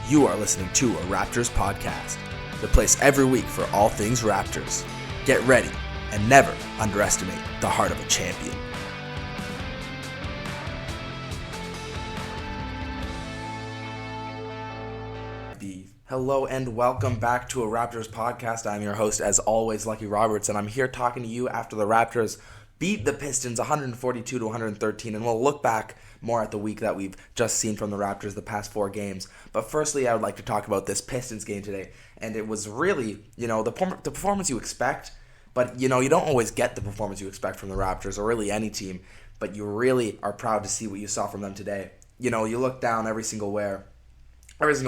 You are listening to a Raptors podcast, the place every week for all things Raptors. Get ready and never underestimate the heart of a champion. Hello and welcome back to a Raptors podcast. I'm your host, as always, Lucky Roberts, and I'm here talking to you after the Raptors beat the Pistons 142-113, and we'll look back more at the week that we've just seen from the Raptors the past 4 games. But firstly, I would like to talk about this Pistons game today, and it was really, the performance you expect, but, you don't always get the performance you expect from the Raptors or really any team, but you really are proud to see what you saw from them today. You look down every single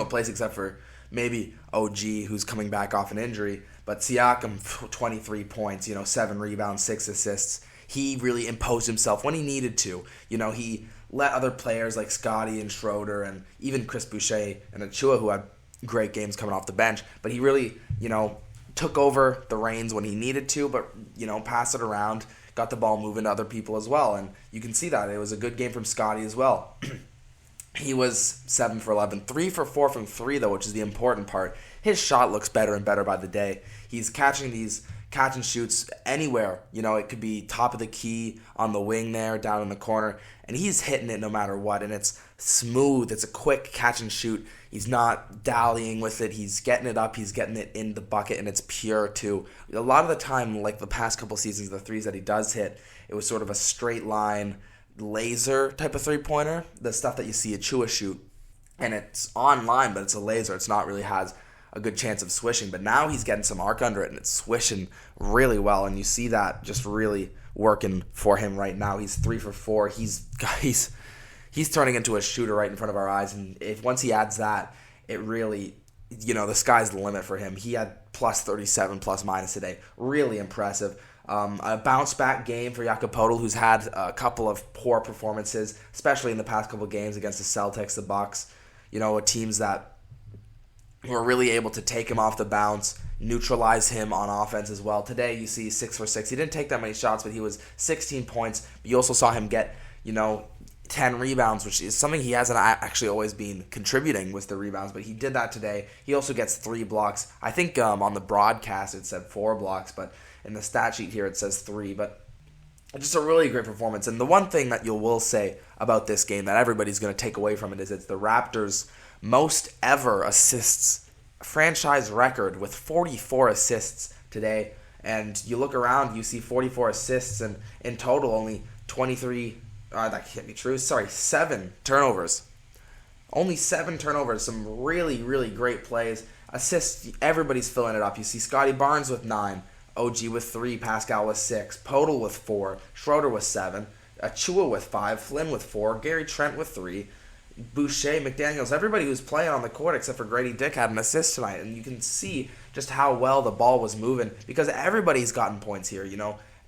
place except for maybe OG, who's coming back off an injury, but Siakam, 23 points, 7 rebounds, 6 assists. He really imposed himself when he needed to. He let other players like Scottie and Schroeder and even Chris Boucher and Achua, who had great games coming off the bench, but he really, took over the reins when he needed to, but, passed it around, got the ball moving to other people as well, and you can see that. It was a good game from Scottie as well. He was 7 for 11, 3 for 4 from 3, though, which is the important part. His shot looks better and better by the day. He's catching these catch and shoots anywhere. It could be top of the key, on the wing there, down in the corner, and he's hitting it no matter what, and it's smooth. It's a quick catch and shoot. He's not dallying with it. He's getting it up. He's getting it in the bucket, and it's pure, too. A lot of the time, like the past couple seasons, the threes that he does hit, it was sort of a straight line, laser type of three-pointer, the stuff that you see Achua shoot, and it's online, but it's a laser. It's not really has a good chance of swishing, but now he's getting some arc under it, and it's swishing really well, and you see that just really working for him right now. He's 3 for 4. He's turning into a shooter right in front of our eyes, and if once he adds that, it really, the sky's the limit for him. He had plus 37 plus minus today. Really impressive. A bounce-back game for Jakob Poeltl, who's had a couple of poor performances, especially in the past couple of games against the Celtics, the Bucks, teams that were really able to take him off the bounce, neutralize him on offense as well. Today, you see 6 for 6. He didn't take that many shots, but he was 16 points. But you also saw him get, 10 rebounds, which is something he hasn't actually always been contributing with the rebounds, but he did that today. He also gets 3 blocks. I think on the broadcast it said 4 blocks, but in the stat sheet here it says 3, but just a really great performance. And the one thing that you will say about this game that everybody's going to take away from it is it's the Raptors' most ever assists, franchise record with 44 assists today. And you look around, you see 44 assists, and in total only 7 turnovers. Only 7 turnovers, some really, really great plays. Assists, everybody's filling it up. You see Scottie Barnes with 9, OG with 3, Pascal with 6, Poeltl with 4, Schroeder with 7, Achua with 5, Flynn with 4, Gary Trent with 3, Boucher, McDaniels, everybody who's playing on the court except for Grady Dick had an assist tonight, and you can see just how well the ball was moving because everybody's gotten points here.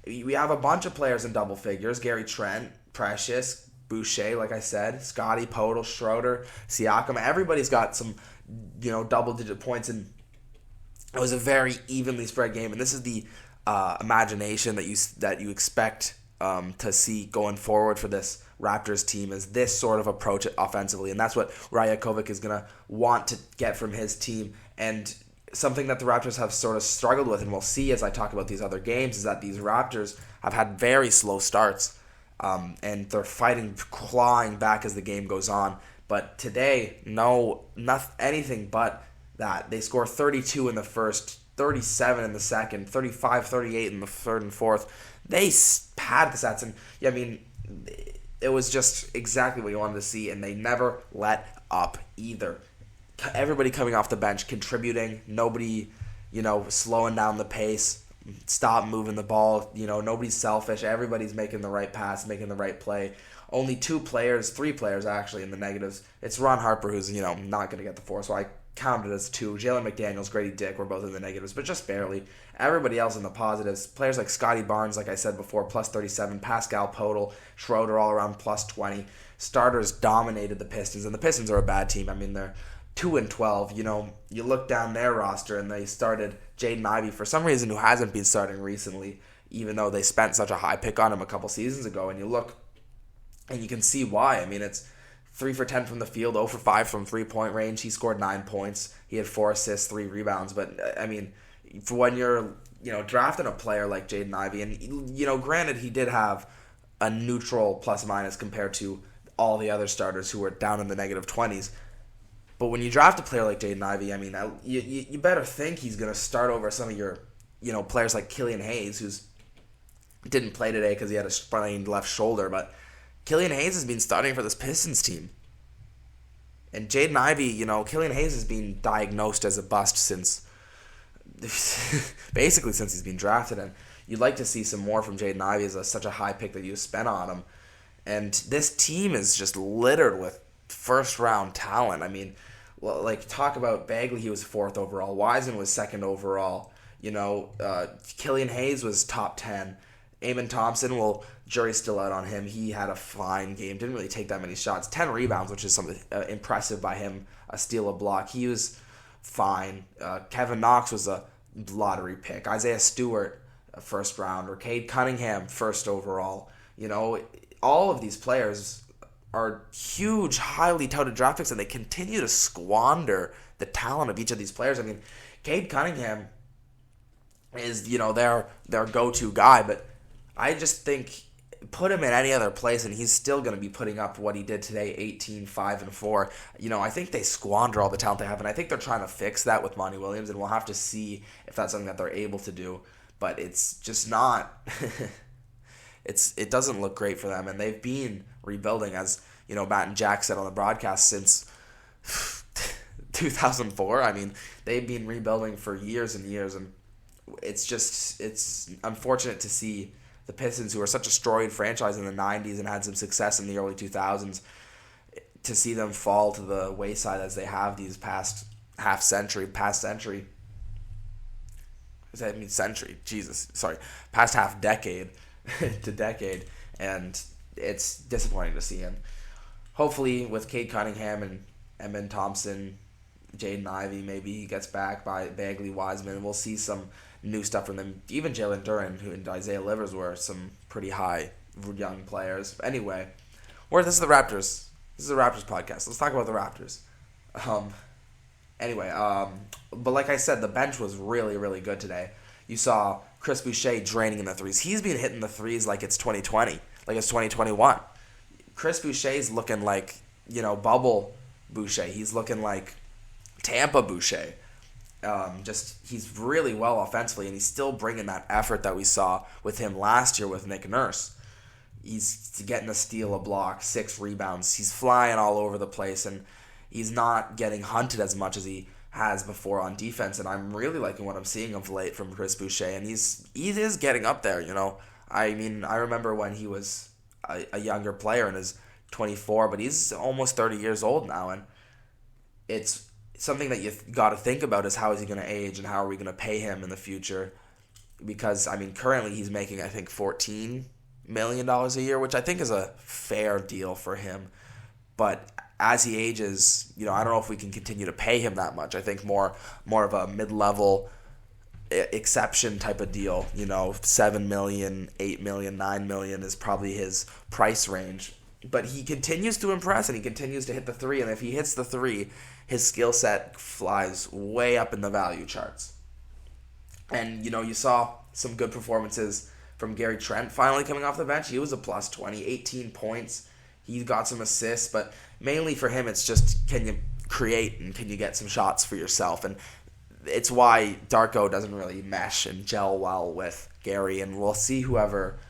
We have a bunch of players in double figures: Gary Trent, Precious, Boucher, like I said, Scottie, Poeltl, Schroeder, Siakam. Everybody's got some, double-digit points, and it was a very evenly spread game, and this is the imagination that you expect to see going forward for this Raptors team, is this sort of approach offensively, and that's what Rajakovic is going to want to get from his team. And something that the Raptors have sort of struggled with, and we'll see as I talk about these other games, is that these Raptors have had very slow starts, and they're clawing back as the game goes on. But today, anything but that. They score 32 in the first, 37 in the second, 35, 38 in the third and fourth. They had the stats, and it was just exactly what you wanted to see, and they never let up either. Everybody coming off the bench, contributing, nobody, slowing down the pace, stop moving the ball, nobody's selfish, everybody's making the right pass, making the right play. Only 3 players actually in the negatives. It's Ron Harper who's, not going to get the 4, so I counted as 2. Jalen McDaniels, Grady Dick were both in the negatives, but just barely. Everybody else in the positives. Players like Scottie Barnes, like I said before, plus 37. Pascal, Poeltl, Schroeder all around plus 20. Starters dominated the Pistons, and the Pistons are a bad team. They're 2-12. You look down their roster, and they started Jaden Ivey for some reason, who hasn't been starting recently, even though they spent such a high pick on him a couple seasons ago. And you look, and you can see why. It's 3 for 10 from the field, 0 for 5 from 3-point range. He scored 9 points. He had 4 assists, 3 rebounds. But, I mean, for when you're, drafting a player like Jaden Ivey, and, granted, he did have a neutral plus-minus compared to all the other starters who were down in the negative 20s. But when you draft a player like Jaden Ivey, I mean, you better think he's going to start over some of your, players like Killian Hayes, who's didn't play today because he had a sprained left shoulder. But Killian Hayes has been starting for this Pistons team. And Jaden Ivey, Killian Hayes has been diagnosed as a bust since basically since he's been drafted. And you'd like to see some more from Jaden Ivey as such a high pick that you spent on him. And this team is just littered with first-round talent. I mean, talk about Bagley, he was 4th overall. Wiseman was 2nd overall. Killian Hayes was top 10. Amen Thompson, well, jury's still out on him. He had a fine game. Didn't really take that many shots. 10 rebounds, which is something impressive by him. A steal, a block. He was fine. Kevin Knox was a lottery pick. Isaiah Stewart, a first rounder. Cade Cunningham, 1st overall. All of these players are huge, highly touted draft picks, and they continue to squander the talent of each of these players. I mean, Cade Cunningham is, their go-to guy, but I just think put him in any other place and he's still going to be putting up what he did today, 18, 5, and 4. I think they squander all the talent they have, and I think they're trying to fix that with Monty Williams, and we'll have to see if that's something that they're able to do. But it's just not... it doesn't look great for them, and they've been rebuilding, as, Matt and Jack said on the broadcast, since 2004. I mean, they've been rebuilding for years and years, and it's unfortunate to see the Pistons, who are such a storied franchise in the 90s and had some success in the early 2000s, to see them fall to the wayside as they have these past century. Past half decade to decade, and it's disappointing to see him. Hopefully, with Cade Cunningham and Amen Thompson, Jaden Ivey, maybe he gets back by Bagley, Wiseman, and we'll see some new stuff from them. Even Jalen Duren and Isaiah Livers were some pretty high young players. Anyway, this is the Raptors. This is a Raptors podcast. Let's talk about the Raptors. But like I said, the bench was really, really good today. You saw Chris Boucher draining in the threes. He's been hitting the threes like it's 2020, like it's 2021. Chris Boucher's looking like, bubble Boucher. He's looking like Tampa Boucher. He's really well offensively, and he's still bringing that effort that we saw with him last year with Nick Nurse. He's getting a steal, a block, 6 rebounds. He's flying all over the place, and he's not getting hunted as much as he has before on defense. And I'm really liking what I'm seeing of late from Chris Boucher, and he is getting up there. I mean, I remember when he was a younger player and is 24, but he's almost 30 years old now, and it's something that you got to think about is how is he going to age and how are we going to pay him in the future? Because, I mean, currently he's making, I think, $14 million a year, which I think is a fair deal for him. But as he ages, I don't know if we can continue to pay him that much. I think more of a mid-level exception type of deal. $7 million, $8 million, $9 million is probably his price range. But he continues to impress, and he continues to hit the three. And if he hits the three, his skill set flies way up in the value charts. And, you saw some good performances from Gary Trent finally coming off the bench. He was a plus 20, 18 points. He got some assists, but mainly for him, it's just can you create and can you get some shots for yourself? And it's why Darko doesn't really mesh and gel well with Gary, and we'll see whoever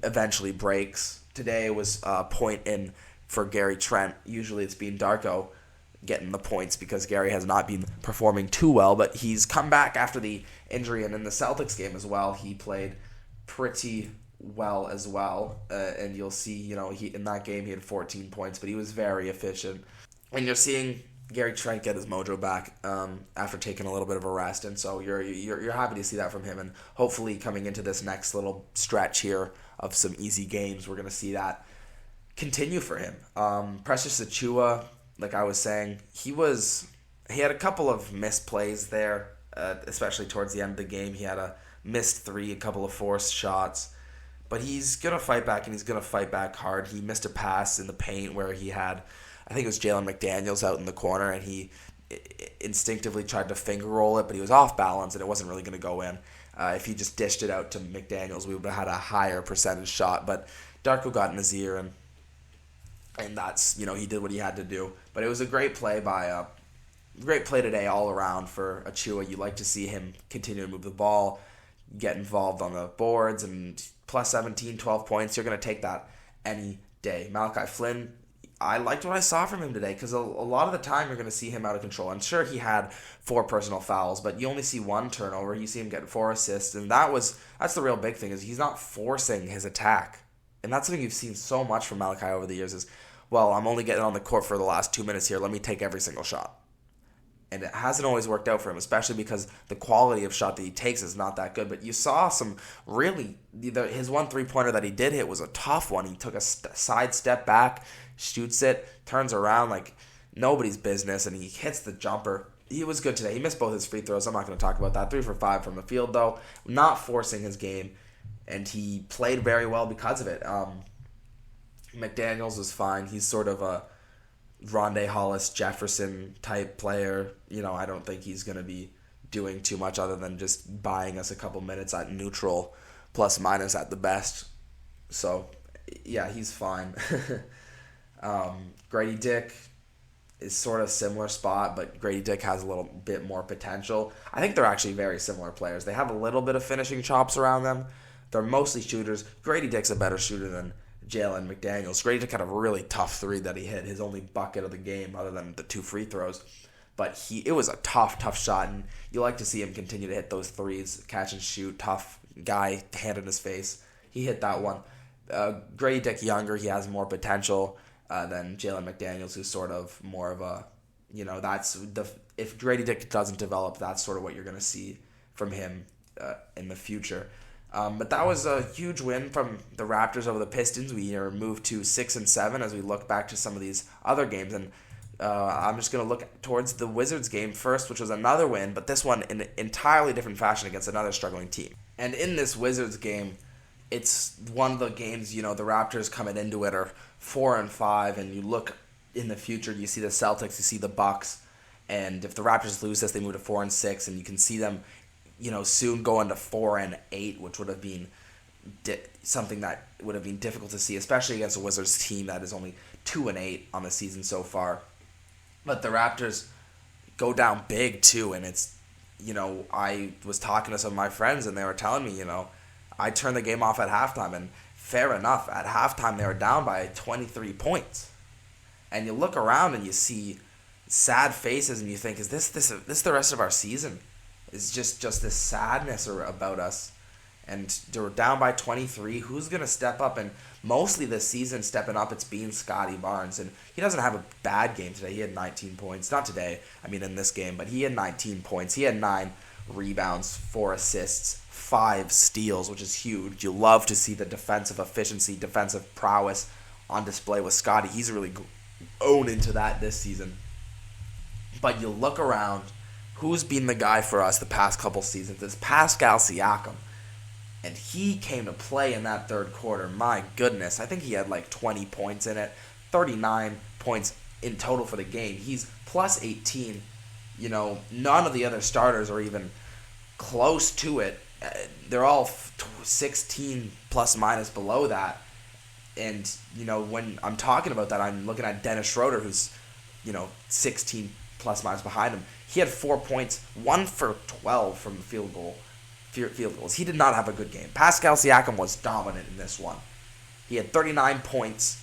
eventually breaks. Today was a point in for Gary Trent. Usually it's been Darko getting the points because Gary has not been performing too well, but he's come back after the injury, and in the Celtics game as well, he played pretty well as well. And you'll see, he in that game he had 14 points, but he was very efficient. And you're seeing Gary Trent get his mojo back after taking a little bit of a rest, and so you're happy to see that from him. And hopefully coming into this next little stretch here of some easy games, we're gonna see that continue for him. Precious Achiuwa, like I was saying, he had a couple of missed plays there, especially towards the end of the game. He had a missed 3, a couple of forced shots, but he's gonna fight back, and he's gonna fight back hard. He missed a pass in the paint where he had I think it was Jalen McDaniels out in the corner, and he instinctively tried to finger roll it, but he was off balance, and it wasn't really going to go in. If he just dished it out to McDaniels, we would have had a higher percentage shot. But Darko got in his ear, and that's, he did what he had to do. But it was a great play today all around for Achua. You like to see him continue to move the ball, get involved on the boards, and plus 17, 12 points. You're going to take that any day. Malachi Flynn, I liked what I saw from him today because a lot of the time you're going to see him out of control. And sure, he had 4 personal fouls, but you only see 1 turnover. You see him get 4 assists, and that's the real big thing is he's not forcing his attack. And that's something you've seen so much from Malachi over the years is, well, I'm only getting on the court for the last 2 minutes here. Let me take every single shot. And it hasn't always worked out for him, especially because the quality of shot that he takes is not that good. But you saw some his 1 3-pointer that he did hit was a tough one. He took a side step back, shoots it, turns around like nobody's business, and he hits the jumper. He was good today. He missed both his free throws. I'm not going to talk about that. 3 for 5 from the field, though. Not forcing his game, and he played very well because of it. McDaniels was fine. He's sort of a Rondé Hollis Jefferson type player. I don't think he's going to be doing too much other than just buying us a couple minutes at neutral, plus minus at the best. So, yeah, he's fine. Grady Dick is sort of similar spot, but Grady Dick has a little bit more potential. I think they're actually very similar players. They have a little bit of finishing chops around them. They're mostly shooters. Grady Dick's a better shooter than Jalen McDaniels. Grady Dick had a really tough 3 that he hit, his only bucket of the game other than the 2 free throws. But it was a tough shot, and you like to see him continue to hit those 3s, catch and shoot, tough guy, hand in his face. He hit that one. Grady Dick younger, he has more potential than Jalen McDaniels, who's sort of more of a, if Grady Dick doesn't develop, that's sort of what you're going to see from him in the future. But that was a huge win from the Raptors over the Pistons. We are moved to 6-7 as we look back to some of these other games. And I'm just going to look towards the Wizards game first, which was another win, but this one in an entirely different fashion against another struggling team. And in this Wizards game, it's one of the games, the Raptors coming into it are 4-5, and you look in the future, you see the Celtics, you see the Bucks, and if the Raptors lose this, they move to 4-6, and you can see them soon going to 4-8, which would have been something that would have been difficult to see, especially against a Wizards team that is only 2-8 on the season so far. But the Raptors go down big too, and it's, I was talking to some of my friends, and they were telling me, I turned the game off at halftime, and fair enough, at halftime they were down by 23 points. And you look around and you see sad faces, and you think, is this the rest of our season? It's just this sadness about us. And we're down by 23. Who's going to step up? And mostly this season stepping up, it's been Scottie Barnes. And he doesn't have a bad game today. He had 19 points. Not today, in this game. But he had 19 points. He had 9 rebounds, 4 assists, 5 steals, which is huge. You love to see the defensive efficiency, defensive prowess on display with Scottie. He's really owned into that this season. But you look around, who's been the guy for us the past couple seasons? It's Pascal Siakam. And he came to play in that third quarter. My goodness. I think he had 20 points in it. 39 points in total for the game. He's plus 18. None of the other starters are even close to it. They're all 16 plus minus below that. And, when I'm talking about that, I'm looking at Dennis Schroeder, who's, 16 plus minus behind him. He had 4 points, 1 for 12 from the field goals. He did not have a good game. Pascal Siakam was dominant in this one. He had 39 points,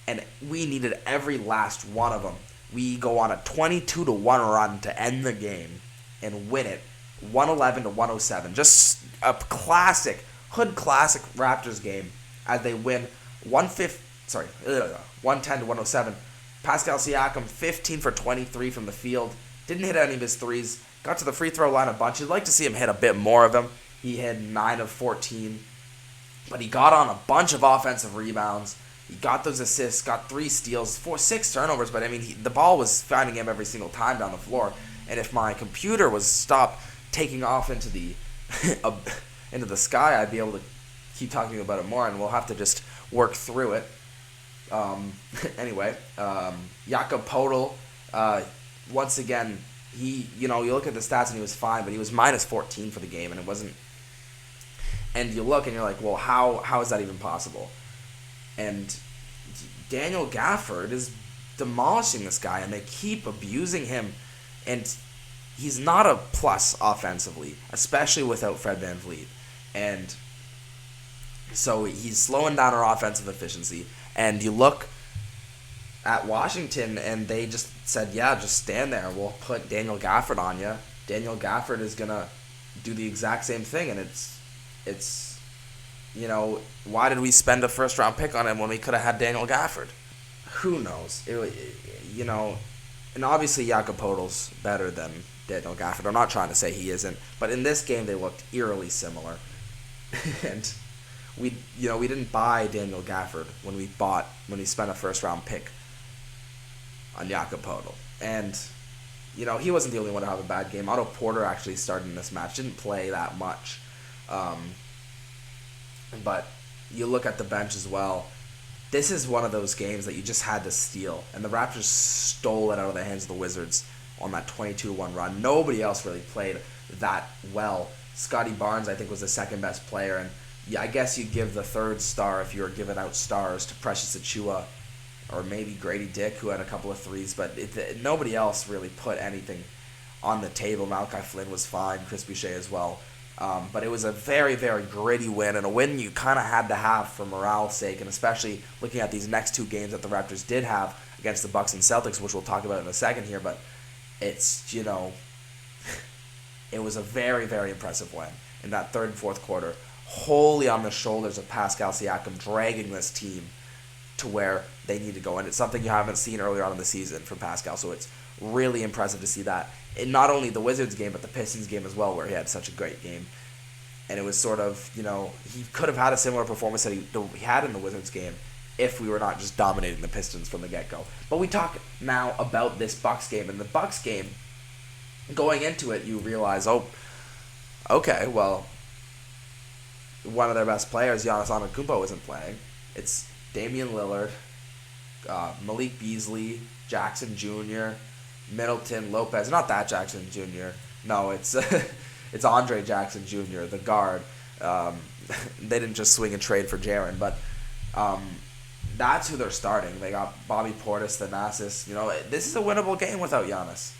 and we needed every last one of them. We go on a 22-1 run to end the game and win it, 111-107. Just a classic, hood classic Raptors game as they win 110-107. Pascal Siakam, 15 for 23 from the field. Didn't hit any of his threes. Got to the free throw line a bunch. You'd like to see him hit a bit more of them. He had 9 of 14. But he got on a bunch of offensive rebounds. He got those assists, got 3 steals, 6 turnovers. But, the ball was finding him every single time down the floor. And if my computer was stopped taking off into the into the sky, I'd be able to keep talking about it more. And we'll have to just work through it. Anyway, Jakob Poeltl, once again, you look at the stats and he was fine, but he was minus 14 for the game, and it wasn't. And you look and you're like, well, how is that even possible? And Daniel Gafford is demolishing this guy, and they keep abusing him, and he's not a plus offensively, especially without Fred VanVleet. And so he's slowing down our offensive efficiency. And you look at Washington, and they just said, yeah, just stand there. We'll put Daniel Gafford on you. Daniel Gafford is going to do the exact same thing, and it's why did we spend a first-round pick on him when we could have had Daniel Gafford? Who knows? And obviously Jakob Poeltl's better than Daniel Gafford. I'm not trying to say he isn't, but in this game they looked eerily similar. And we didn't buy Daniel Gafford when we spent a first-round pick on Jakob Poeltl. And he wasn't the only one to have a bad game. Otto Porter actually started in this match, didn't play that much. But you look at the bench as well. This is one of those games that you just had to steal. And the Raptors stole it out of the hands of the Wizards on that 22-1 run. Nobody else really played that well. Scottie Barnes, I think, was the second best player. And yeah, I guess you'd give the third star, if you were giving out stars, to Precious Achiuwa or maybe Grady Dick, who had a couple of threes. But nobody else really put anything on the table. Malachi Flynn was fine. Chris Boucher as well. But it was a very, very gritty win, and a win you kind of had to have for morale's sake, and especially looking at these next two games that the Raptors did have against the Bucks and Celtics, which we'll talk about in a second here. But it's, it was a very, very impressive win in that third and fourth quarter, wholly on the shoulders of Pascal Siakam, dragging this team to where they need to go. And it's something you haven't seen earlier on in the season from Pascal, so it's really impressive to see that in not only the Wizards game, but the Pistons game as well, where he had such a great game. And it was sort of, he could have had a similar performance that he had in the Wizards game if we were not just dominating the Pistons from the get-go. But we talk now about this Bucks game. And the Bucks game, going into it, you realize, okay, well, one of their best players, Giannis Antetokounmpo, isn't playing. It's Damian Lillard, Malik Beasley, Jackson Jr., Middleton, Lopez. Not that Jackson Jr. No, it's it's Andre Jackson Jr., the guard. They didn't just swing and trade for Jaren, but that's who they're starting. They got Bobby Portis, Thanasis. This is a winnable game without Giannis.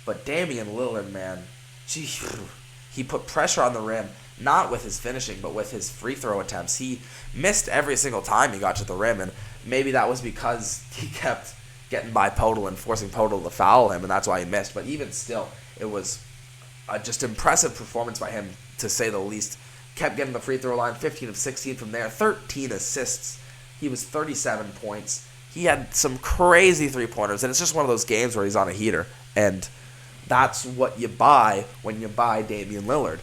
But Damian Lillard, man, he put pressure on the rim, not with his finishing, but with his free throw attempts. He missed every single time he got to the rim, and maybe that was because he kept getting by Poeltl and forcing Poeltl to foul him, and that's why he missed. But even still, it was a just impressive performance by him, to say the least. Kept getting the free throw line, 15 of 16 from there, 13 assists. He was 37 points. He had some crazy three-pointers, and it's just one of those games where he's on a heater. And that's what you buy when you buy Damian Lillard,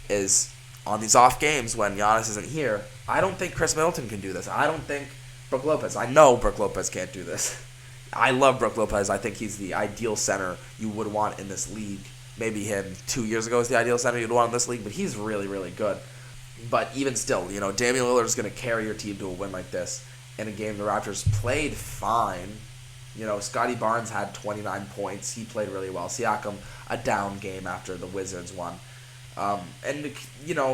is on these off games when Giannis isn't here. I don't think Chris Middleton can do this. I don't think Brook Lopez. I know Brook Lopez can't do this. I love Brook Lopez. I think he's the ideal center you would want in this league. Maybe him 2 years ago is the ideal center you'd want in this league, but he's really, really good. But even still, Damian Lillard is going to carry your team to a win like this. In a game the Raptors played fine. Scottie Barnes had 29 points. He played really well. Siakam, a down game after the Wizards won. And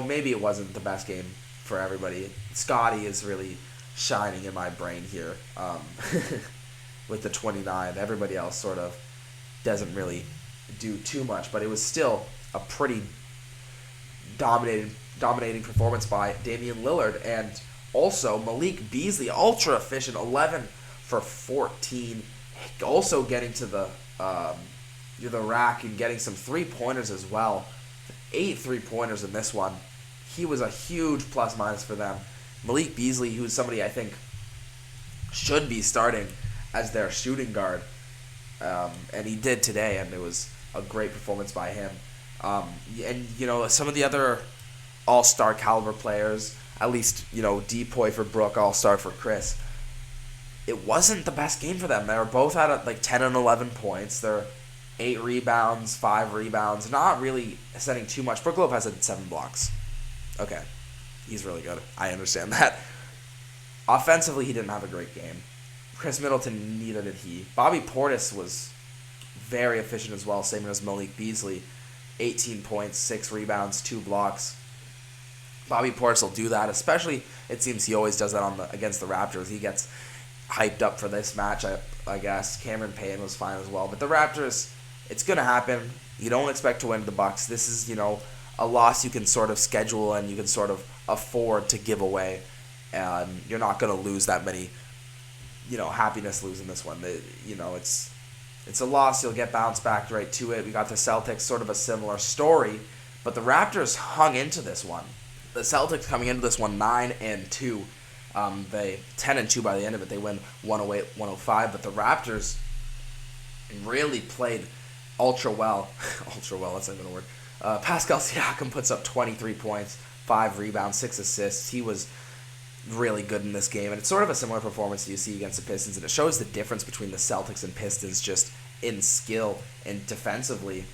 maybe it wasn't the best game for everybody. Scottie is really shining in my brain here with the 29. Everybody else sort of doesn't really do too much, but it was still a pretty dominating performance by Damian Lillard. And also Malik Beasley, ultra efficient, 11 for 14, also getting to the rack and getting some three-pointers as well. 8 3-pointers in this one. He was a huge plus-minus for them. Malik Beasley, who's somebody I think should be starting as their shooting guard, and he did today, and it was a great performance by him. And some of the other all-star caliber players, at least Depoy for Brook, all-star for Chris, it wasn't the best game for them. They were both at like 10 and 11 points. They're 8 rebounds, 5 rebounds, not really setting too much. Brook Lopez had 7 blocks. Okay, he's really good. I understand that. Offensively, he didn't have a great game. Chris Middleton, neither did he. Bobby Portis was very efficient as well, same as Malik Beasley. 18 points, 6 rebounds, 2 blocks. Bobby Portis will do that, especially it seems he always does that against the Raptors. He gets hyped up for this match, I guess. Cameron Payne was fine as well. But the Raptors, it's going to happen. You don't expect to win the Bucks. This is, a loss you can sort of schedule and you can sort of afford to give away. And you're not going to lose that many, happiness losing this one. It's a loss. You'll get bounced back right to it. We got the Celtics, sort of a similar story. But the Raptors hung into this one. The Celtics coming into this one 9-2. They 10-2 by the end of it. They win 108-105. But the Raptors really played ultra well. Ultra well, that's not even a word. Pascal Siakam puts up 23 points, 5 rebounds, 6 assists. He was really good in this game. And it's sort of a similar performance you see against the Pistons. And it shows the difference between the Celtics and Pistons just in skill and defensively.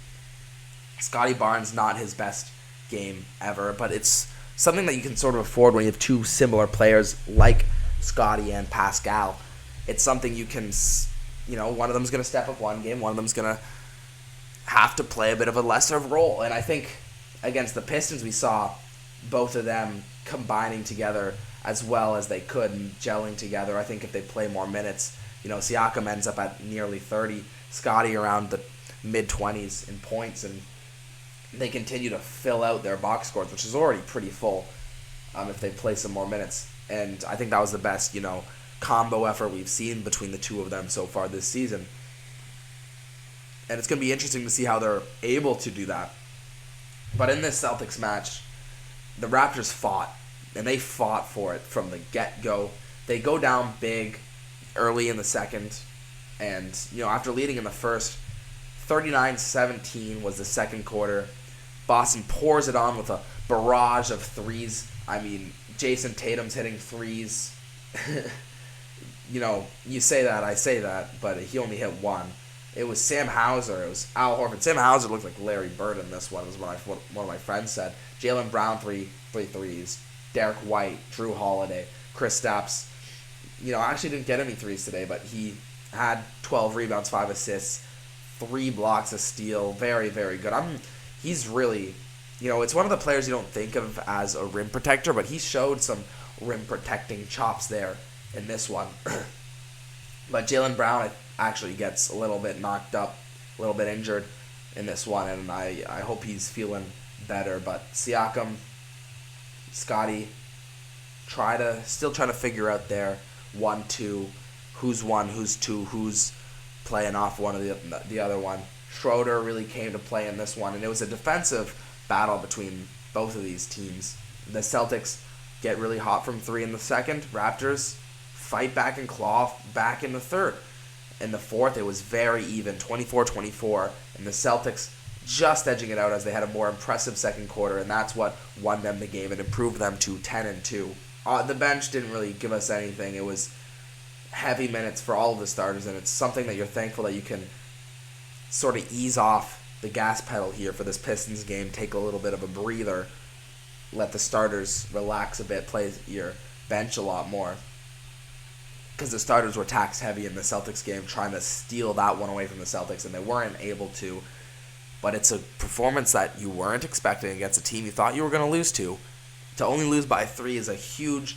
Scottie Barnes, not his best game ever. But it's something that you can sort of afford when you have two similar players like Scottie and Pascal. It's something you can, one of them's going to step up one game, one of them's going to have to play a bit of a lesser role. And I think against the Pistons, we saw both of them combining together as well as they could and gelling together. I think if they play more minutes, Siakam ends up at nearly 30, Scottie around the mid-20s in points, and they continue to fill out their box scores, which is already pretty full if they play some more minutes. And I think that was the best, combo effort we've seen between the two of them so far this season. And it's going to be interesting to see how they're able to do that. But in this Celtics match, the Raptors fought, and they fought for it from the get-go. They go down big early in the second, and, after leading in the first, 39-17 was the second quarter. Boston pours it on with a barrage of threes. I mean, Jason Tatum's hitting threes. You say that, I say that, but he only hit one. It was Sam Hauser. It was Al Horford. Sam Hauser looked like Larry Bird in this one, was what one of my friends said. Jaylen Brown, three threes. Derek White, Drew Holiday, Kristaps. I actually didn't get any threes today, but he had 12 rebounds, 5 assists, 3 blocks, a steal. Very, very good. He's really, it's one of the players you don't think of as a rim protector, but he showed some rim protecting chops there in this one. But Jaylen Brown actually gets a little bit knocked up, a little bit injured in this one, and I hope he's feeling better. But Siakam, Scottie, still trying to figure out their 1-2, who's 1, who's 2, who's playing off one of the other one. Schroeder really came to play in this one, and it was a defensive battle between both of these teams. The Celtics get really hot from 3 in the second. Raptors fight back and claw back in the third. In the fourth, it was very even, 24-24, and the Celtics just edging it out as they had a more impressive second quarter, and that's what won them the game and improved them to 10-2. The bench didn't really give us anything. It was heavy minutes for all of the starters, and it's something that you're thankful that you can sort of ease off the gas pedal here for this Pistons game, take a little bit of a breather, let the starters relax a bit, play your bench a lot more. Because the starters were taxed heavy in the Celtics game, trying to steal that one away from the Celtics, and they weren't able to. But it's a performance that you weren't expecting against a team you thought you were going to lose to. To only lose by 3 is a huge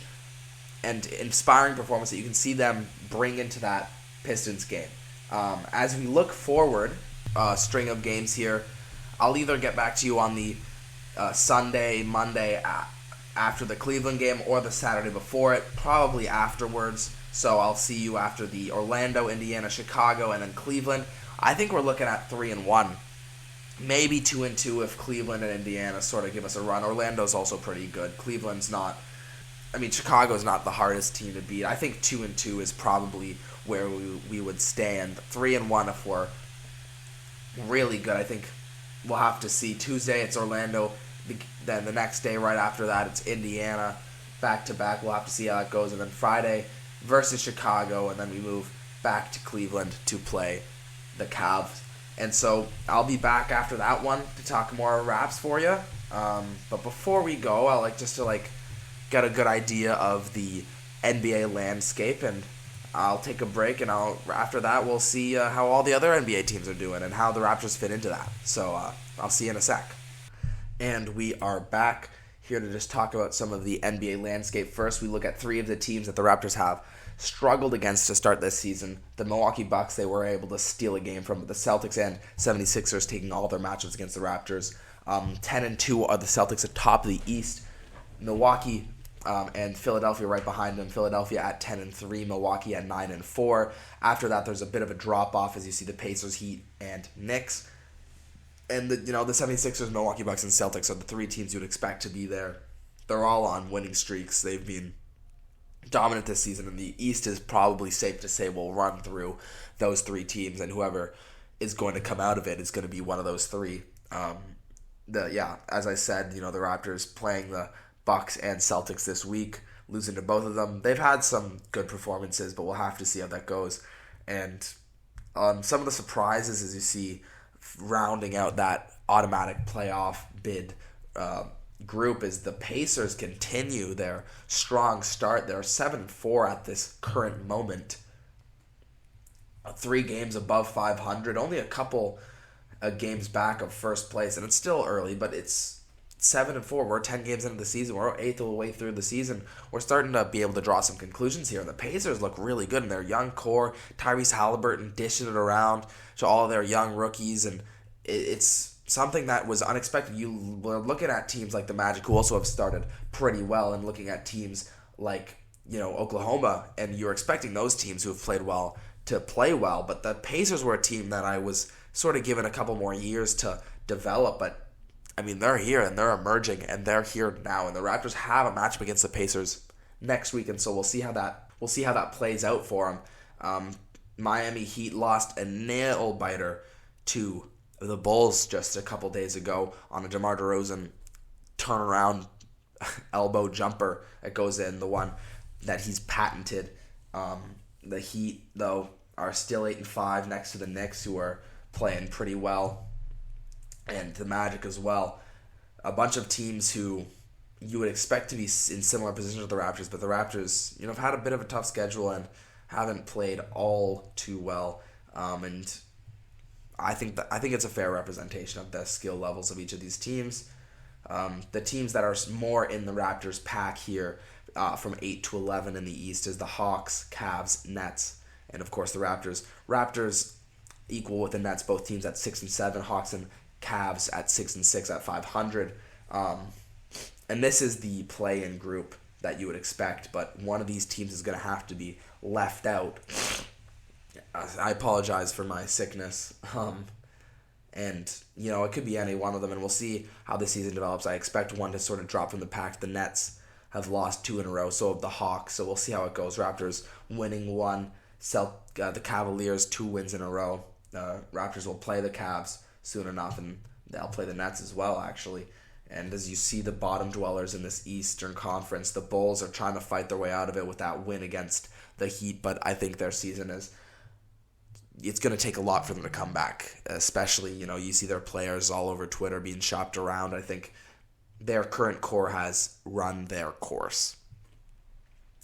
and inspiring performance that you can see them bring into that Pistons game. As we look forward, string of games here, I'll either get back to you on the Sunday, Monday after the Cleveland game, or the Saturday before it, probably afterwards. So I'll see you after the Orlando, Indiana, Chicago, and then Cleveland. I think we're looking at 3-1. Maybe 2-2 if Cleveland and Indiana sort of give us a run. Orlando's also pretty good. Cleveland's not. Chicago's not the hardest team to beat. I think 2-2 is probably where we would stand. 3-1 if we're really good. I think we'll have to see. Tuesday it's Orlando. Then the next day right after that it's Indiana. Back-to-back. We'll have to see how that goes. And then Friday versus Chicago. And then we move back to Cleveland to play the Cavs. And so I'll be back after that one to talk more Raps for you. But before we go, I like just to get a good idea of the NBA landscape. And I'll take a break, and after that we'll see how all the other NBA teams are doing and how the Raptors fit into that. So I'll see you in a sec. And we are back here to just talk about some of the NBA landscape. First, we look at three of the teams that the Raptors have struggled against to start this season. The Milwaukee Bucks, they were able to steal a game from the Celtics, and 76ers taking all their matchups against the Raptors. 10-2 are the Celtics atop the East. Milwaukee and Philadelphia right behind them. Philadelphia at 10-3, Milwaukee at 9-4. After that, there's a bit of a drop-off as you see the Pacers, Heat, and Knicks. And the 76ers, Milwaukee Bucks, and Celtics are the three teams you'd expect to be there. They're all on winning streaks. They've been dominant this season, and the East is probably safe to say will run through those three teams, and whoever is going to come out of it is going to be one of those three. As I said, the Raptors playing the Bucks and Celtics this week, losing to both of them. They've had some good performances, but we'll have to see how that goes. And some of the surprises, as you see, rounding out that automatic playoff bid group, is the Pacers continue their strong start. They're 7-4 at this current moment. 3 games above 500, only a couple games back of first place, and it's still early, but it's 7-4. We're 10 games into the season. We're 8th of the way through the season. We're starting to be able to draw some conclusions here, and the Pacers look really good in their young core. Tyrese Halliburton dishing it around to all of their young rookies, and it's something that was unexpected. You were looking at teams like the Magic, who also have started pretty well, and looking at teams like Oklahoma, and you're expecting those teams who have played well to play well, but the Pacers were a team that I was sort of given a couple more years to develop, but I mean, they're here and they're emerging and they're here now, and the Raptors have a matchup against the Pacers next week, and so we'll see how that plays out for them. Miami Heat lost a nail biter to the Bulls just a couple days ago on a DeMar DeRozan turnaround elbow jumper that goes in, the one that he's patented. The Heat, though, are still 8-5 next to the Knicks, who are playing pretty well, and the Magic as well. A bunch of teams who you would expect to be in similar positions with the Raptors, but the Raptors, have had a bit of a tough schedule and haven't played all too well. And I think it's a fair representation of the skill levels of each of these teams. The teams that are more in the Raptors pack here, from 8 to 11 in the East, is the Hawks, Cavs, Nets, and of course the Raptors. Raptors equal with the Nets, both teams at 6-7. Hawks and Cavs at 6-6 at 500. And this is the play-in group that you would expect, but one of these teams is going to have to be left out. I apologize for my sickness. And, it could be any one of them, and we'll see how the season develops. I expect one to sort of drop from the pack. The Nets have lost 2 in a row, so have the Hawks, so we'll see how it goes. Raptors winning 1, the Cavaliers 2 wins in a row. Raptors will play the Cavs soon enough, and they'll play the Nets as well, actually. And as you see the bottom dwellers in this Eastern Conference, the Bulls are trying to fight their way out of it with that win against the Heat, but I think their season it's going to take a lot for them to come back, especially, you see their players all over Twitter being shopped around. I think their current core has run their course,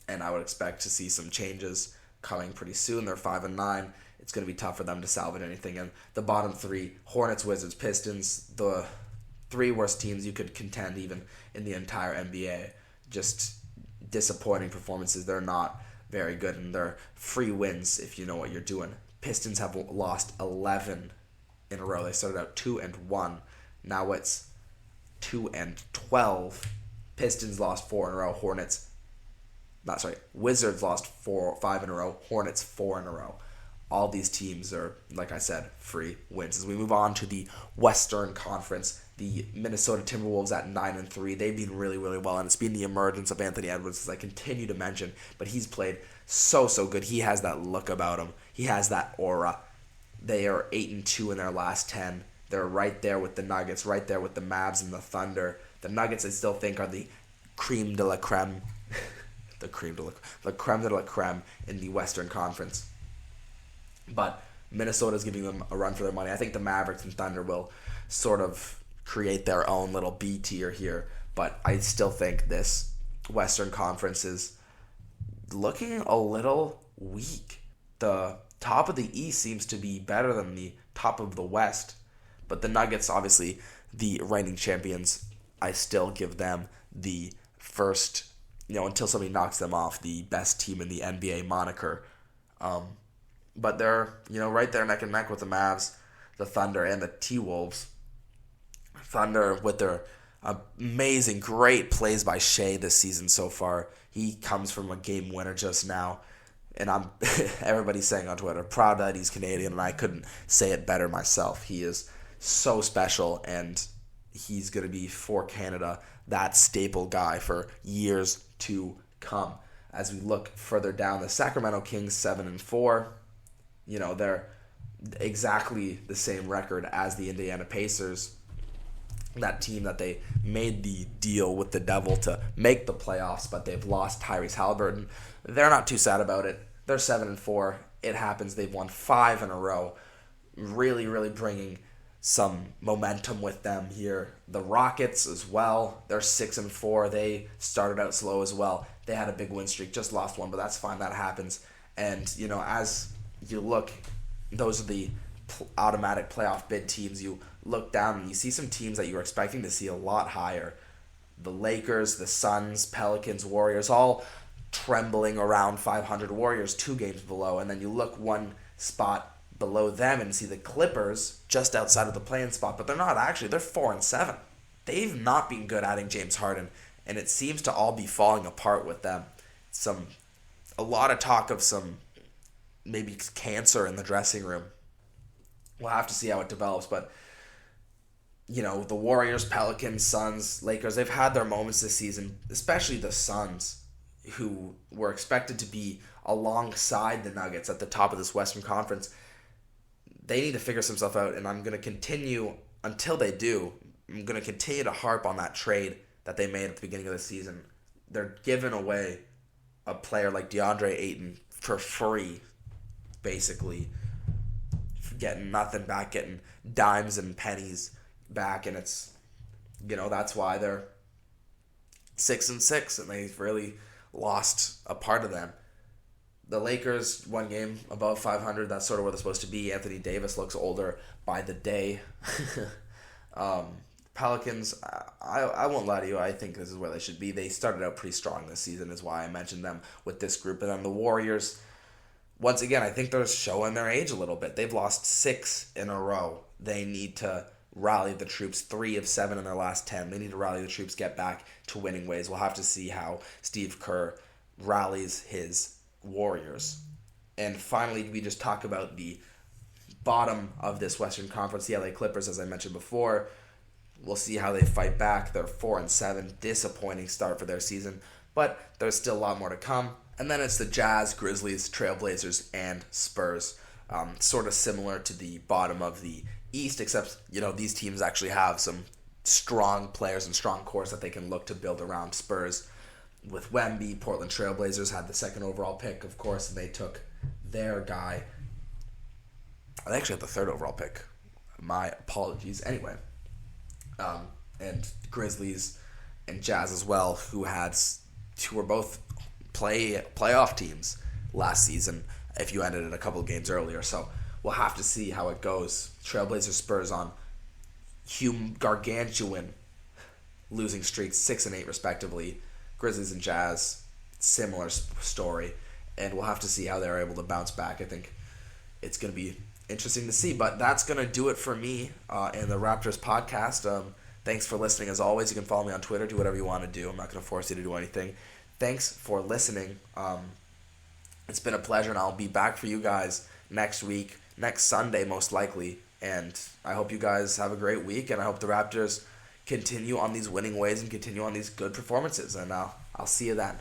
and I would expect to see some changes coming pretty soon. They're 5-9. It's going to be tough for them to salvage anything. And the bottom 3, Hornets, Wizards, Pistons, the 3 worst teams you could contend even in the entire NBA. Just disappointing performances. They're not very good, and they're free wins if you know what you're doing. Pistons have lost 11 in a row. They started out 2-1. Now it's 2-12. Pistons lost 4 in a row. Wizards lost 5 in a row. Hornets 4 in a row. All these teams are, like I said, free wins. As we move on to the Western Conference, the Minnesota Timberwolves at 9-3. They've been really, really well, and it's been the emergence of Anthony Edwards, as I continue to mention. But he's played so good. He has that look about him. He has that aura. They are 8-2 in their last 10. They're right there with the Nuggets, right there with the Mavs and the Thunder. The Nuggets, I still think, are the creme de la creme. the creme de la creme in the Western Conference. But Minnesota's giving them a run for their money. I think the Mavericks and Thunder will sort of create their own little B tier here. But I still think this Western Conference is looking a little weak. The top of the East seems to be better than the top of the West, but the Nuggets, obviously, the reigning champions, I still give them the first, until somebody knocks them off, the best team in the NBA moniker. But they're, right there neck and neck with the Mavs, the Thunder, and the T-Wolves. Thunder with their amazing, great plays by Shea this season so far. He comes from a game winner just now. And I'm everybody's saying on Twitter, proud that he's Canadian, and I couldn't say it better myself. He is so special, and he's going to be for Canada that staple guy for years to come. As we look further down, the Sacramento Kings 7-4, they're exactly the same record as the Indiana Pacers. That team that they made the deal with the devil to make the playoffs, but they've lost Tyrese Halliburton. They're not too sad about it. They're 7-4. It happens. They've won 5 in a row. Really, really bringing some momentum with them here. The Rockets as well. They're 6-4. They started out slow as well. They had a big win streak. Just lost one, but that's fine. That happens. And, as you look, those are the automatic playoff bid teams. You look down and you see some teams that you were expecting to see a lot higher. The Lakers, the Suns, Pelicans, Warriors, all trembling around 500. Warriors 2 games below. And then you look one spot below them and see the Clippers just outside of the play-in spot. But they're not actually. They're 4-7. They've not been good adding James Harden. And it seems to all be falling apart with them. A lot of talk of some maybe cancer in the dressing room. We'll have to see how it develops, but the Warriors, Pelicans, Suns, Lakers, they've had their moments this season, especially the Suns, who were expected to be alongside the Nuggets at the top of this Western Conference. They need to figure some stuff out, and I'm going to continue, until they do, I'm going to continue to harp on that trade that they made at the beginning of the season. They're giving away a player like DeAndre Ayton for free, basically. Getting nothing back, getting dimes and pennies back, and it's, that's why they're 6-6, and they've really lost a part of them. The Lakers, 1 game above 500, that's sort of where they're supposed to be. Anthony Davis looks older by the day. Pelicans, I won't lie to you, I think this is where they should be. They started out pretty strong this season, is why I mentioned them with this group. And then the Warriors, once again, I think they're showing their age a little bit. They've lost 6 in a row. They need to rally the troops. 3 of 7 in their last 10. They need to rally the troops, get back to winning ways. We'll have to see how Steve Kerr rallies his Warriors. And finally, we just talk about the bottom of this Western Conference, the LA Clippers, as I mentioned before. We'll see how they fight back. They're 4-7. Disappointing start for their season, but there's still a lot more to come. And then it's the Jazz, Grizzlies, Trailblazers, and Spurs. Sort of similar to the bottom of the East, except, these teams actually have some strong players and strong cores that they can look to build around. Spurs with Wemby, Portland Trailblazers had the 2nd overall pick, of course, and they took their guy. They actually had the 3rd overall pick. My apologies. Anyway, and Grizzlies and Jazz as well, who were both playoff teams last season if you ended it a couple of games earlier. So we'll have to see how it goes. Trailblazers, Spurs on gargantuan losing streaks, 6-8 respectively. Grizzlies and Jazz, similar story. And we'll have to see how they're able to bounce back. I think it's going to be interesting to see. But that's going to do it for me in the Raptors podcast. Thanks for listening. As always, you can follow me on Twitter. Do whatever you want to do. I'm not going to force you to do anything. Thanks for listening. It's been a pleasure, and I'll be back for you guys next week, next Sunday most likely. And I hope you guys have a great week, and I hope the Raptors continue on these winning ways and continue on these good performances. And I'll see you then.